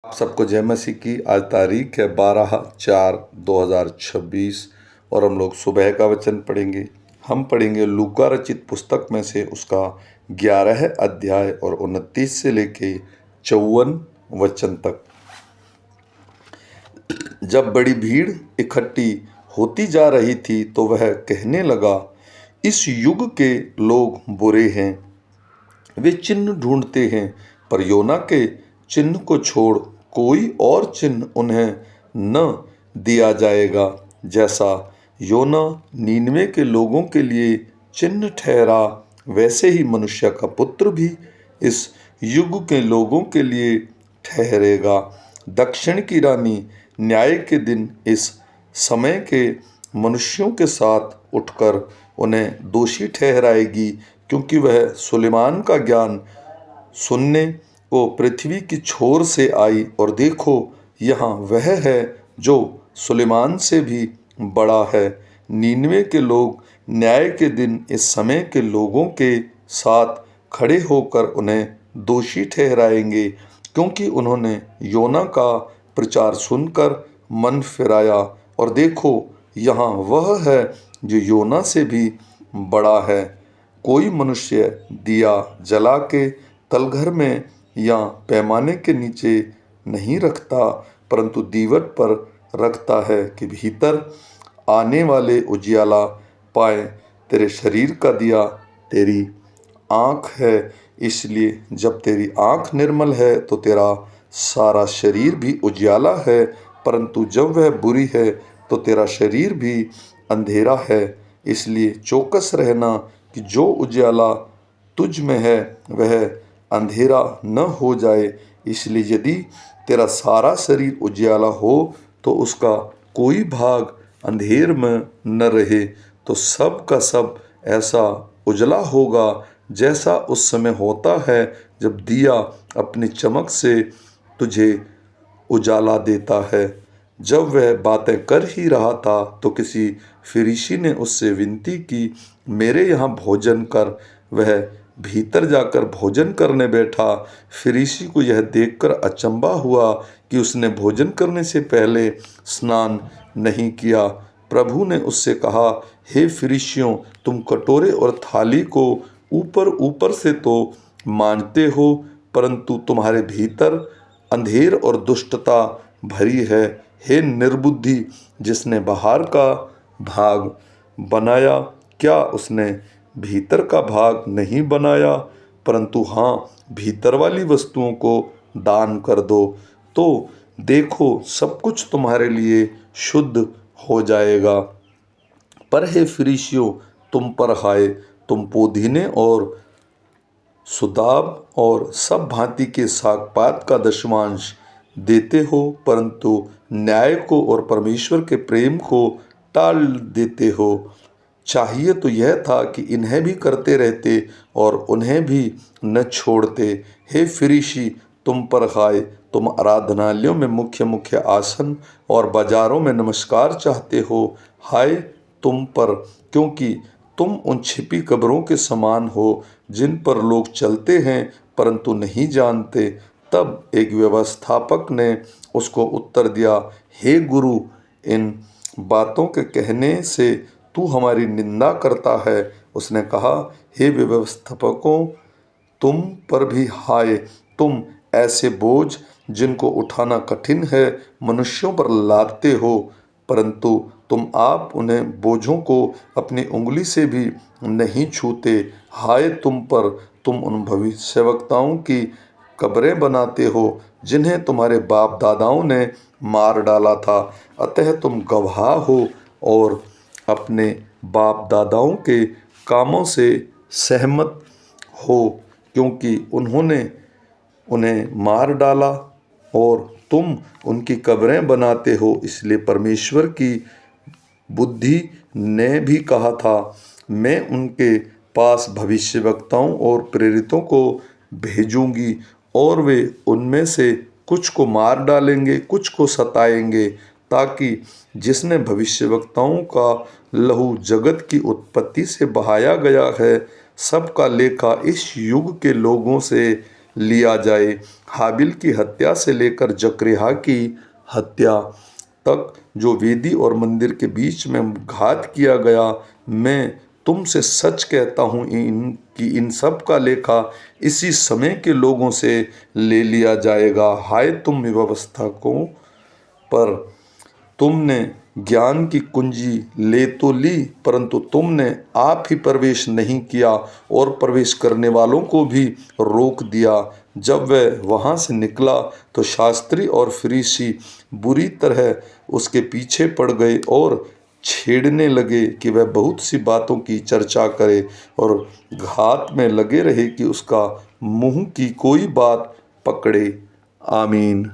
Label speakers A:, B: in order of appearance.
A: आप सबको जय मसीह की। आज तारीख है 12/4/2026 और हम लोग सुबह का वचन पढ़ेंगे। हम पढ़ेंगे लूका रचित पुस्तक में से उसका 11 अध्याय और 29 से लेके 54 वचन तक। जब बड़ी भीड़ इकट्ठी होती जा रही थी तो वह कहने लगा, इस युग के लोग बुरे हैं। वे चिन्ह ढूंढते हैं, पर योना के चिन्ह को छोड़ कोई और चिन्ह उन्हें न दिया जाएगा। जैसा योना नीनवे के लोगों के लिए चिन्ह ठहरा, वैसे ही मनुष्य का पुत्र भी इस युग के लोगों के लिए ठहरेगा। दक्षिण की रानी न्याय के दिन इस समय के मनुष्यों के साथ उठकर उन्हें दोषी ठहराएगी, क्योंकि वह सुलेमान का ज्ञान सुनने को पृथ्वी की छोर से आई, और देखो यहाँ वह है जो सुलेमान से भी बड़ा है। नीनवे के लोग न्याय के दिन इस समय के लोगों के साथ खड़े होकर उन्हें दोषी ठहराएंगे, क्योंकि उन्होंने योना का प्रचार सुनकर मन फिराया, और देखो यहाँ वह है जो योना से भी बड़ा है। कोई मनुष्य दिया जला के तलघर में या पैमाने के नीचे नहीं रखता, परंतु दीवट पर रखता है कि भीतर आने वाले उजियाला पाए। तेरे शरीर का दिया तेरी आँख है, इसलिए जब तेरी आँख निर्मल है तो तेरा सारा शरीर भी उजियाला है, परंतु जब वह बुरी है तो तेरा शरीर भी अंधेरा है। इसलिए चौकस रहना कि जो उजियाला तुझ में है वह अंधेरा न हो जाए। इसलिए यदि तेरा सारा शरीर उजियाला हो तो उसका कोई भाग अंधेर में न रहे, तो सब का सब ऐसा उजला होगा जैसा उस समय होता है जब दिया अपनी चमक से तुझे उजाला देता है। जब वह बातें कर ही रहा था तो किसी फरीसी ने उससे विनती की, मेरे यहाँ भोजन कर। वह भीतर जाकर भोजन करने बैठा। फरीसी को यह देखकर अचंभा हुआ कि उसने भोजन करने से पहले स्नान नहीं किया। प्रभु ने उससे कहा, हे फरीसियों, तुम कटोरे और थाली को ऊपर ऊपर से तो मांजते हो, परंतु तुम्हारे भीतर अंधेर और दुष्टता भरी है। हे निर्बुद्धि, जिसने बाहर का भाग बनाया, क्या उसने भीतर का भाग नहीं बनाया? परंतु हाँ, भीतर वाली वस्तुओं को दान कर दो, तो देखो सब कुछ तुम्हारे लिए शुद्ध हो जाएगा। पर हे फरीसियों, तुम पर हाय, तुम पुदीने और सुदाब और सब भांति के सागपात का दशमांश देते हो, परंतु न्याय को और परमेश्वर के प्रेम को टाल देते हो। चाहिए तो यह था कि इन्हें भी करते रहते और उन्हें भी न छोड़ते। हे फरीसी, तुम पर हाय, तुम आराधनालयों में मुख्य मुख्य आसन और बाजारों में नमस्कार चाहते हो। हाय तुम पर, क्योंकि तुम उन छिपी कब्रों के समान हो जिन पर लोग चलते हैं परंतु नहीं जानते। तब एक व्यवस्थापक ने उसको उत्तर दिया, हे गुरु, इन बातों के कहने से तू हमारी निंदा करता है। उसने कहा, हे व्यवस्थापकों, तुम पर भी हाय, तुम ऐसे बोझ जिनको उठाना कठिन है मनुष्यों पर लादते हो, परंतु तुम आप उन्हें बोझों को अपनी उंगली से भी नहीं छूते। हाय तुम पर, तुम उन भविष्यवक्ताओं की कब्रें बनाते हो जिन्हें तुम्हारे बाप दादाओं ने मार डाला था। अतः तुम गवाह हो और अपने बाप दादाओं के कामों से सहमत हो, क्योंकि उन्होंने उन्हें मार डाला और तुम उनकी कब्रें बनाते हो। इसलिए परमेश्वर की बुद्धि ने भी कहा था, मैं उनके पास भविष्यवक्ताओं और प्रेरितों को भेजूंगी, और वे उनमें से कुछ को मार डालेंगे, कुछ को सताएंगे, ताकि जिसने भविष्यवक्ताओं का लहू जगत की उत्पत्ति से बहाया गया है, सबका लेखा इस युग के लोगों से लिया जाए। हाबिल की हत्या से लेकर जकरिया की हत्या तक जो वेदी और मंदिर के बीच में घात किया गया, मैं तुमसे सच कहता हूँ इन सब का लेखा इसी समय के लोगों से ले लिया जाएगा। हाय तुम व्यवस्था को, पर तुमने ज्ञान की कुंजी ले तो ली, परंतु तुमने आप ही प्रवेश नहीं किया और प्रवेश करने वालों को भी रोक दिया। जब वह वहाँ से निकला तो शास्त्री और फरीसी बुरी तरह उसके पीछे पड़ गए और छेड़ने लगे कि वह बहुत सी बातों की चर्चा करे और घात में लगे रहे कि उसका मुंह की कोई बात पकड़े। आमीन।